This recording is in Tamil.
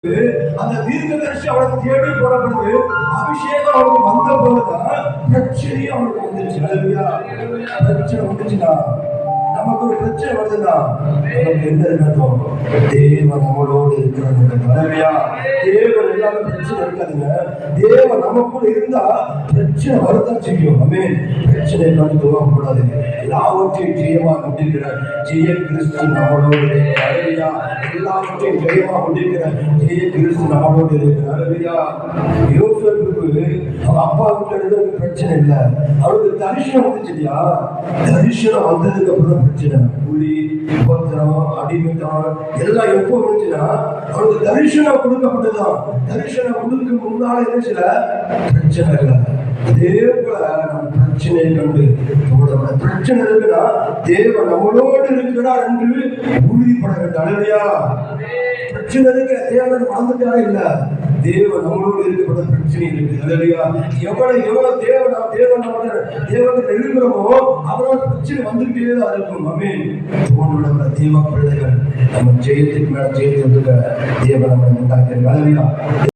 அந்த தீர்க்கதரிசி அவனுக்கு தேடி போடப்படுது. அபிஷேகம் அவனுக்கு வந்த போதுதான் பிரச்சனையும் அவனுக்கு வந்துருச்சு. பிரச்சனை வந்துச்சுன்னா, நமக்கு ஒரு பிரச்சனை வருதுன்னா நமக்கு என்ன இருக்கட்டும், தேவன் நம்மளோடு இருக்கிறது. தேவன் இல்லாத பிரச்சனை இருக்காதுங்க. தேவன் நமக்குள்ள இருந்தா பிரச்சனை வரதான் செய்யும். பிரச்சனை கண்டுக்கலாம் கூடாது. எல்லாவற்றையும் ஜெயமா முடிக்கிற ஜெய கிறிஸ்து நம்மளோடு இருக்கிறார். எல்லாவற்றையும் ஜெயமா முடிக்கிற ஜெய கிறிஸ்து நம்மளோடு இருக்கிறார். யோசேப்புக்கு அப்பா வீட்டுல இருந்ததுக்கு பிரச்சனை இல்லை, அவருக்கு தரிசனம் வந்துச்சு இல்லையா? தரிசனம் வந்ததுக்கு அப்புறம் பிரச்சனை, புலி, உபத்திரம், அடிமைத்தனம் எல்லாம் எப்போ வந்துச்சுன்னா அவருக்கு தரிசனம் கொடுக்கப்பட்டதான். தரிசனம் கொடுக்க முன்னால என்ன சில பிரச்சனை இல்லை. அதே போல நம்ம பிரச்சனையை கண்டு நம்மளோட பிரச்சனை இருக்குன்னா தேவன் நம்மளோடு இருக்கிறார் என்று உறுதிப்பட வேண்டும். அலையா பிரச்சனை இருக்க தேவன் மறந்துட்டாரே இல்ல, தேவன் நம்மளோடு இருக்கப்பட்ட பிரச்சனை இருக்கு. அலையா எவ்வளவு தேவன் இருக்கிறோமோ அவரோட பிரச்சனை வந்துகிட்டே தான் இருக்கும். உங்களோட தேவ பிள்ளைகள் நம்ம ஜெயத்துக்கு மேல ஜெயத்துக்கு தேவன் நம்ம உண்டாக்கிறார்.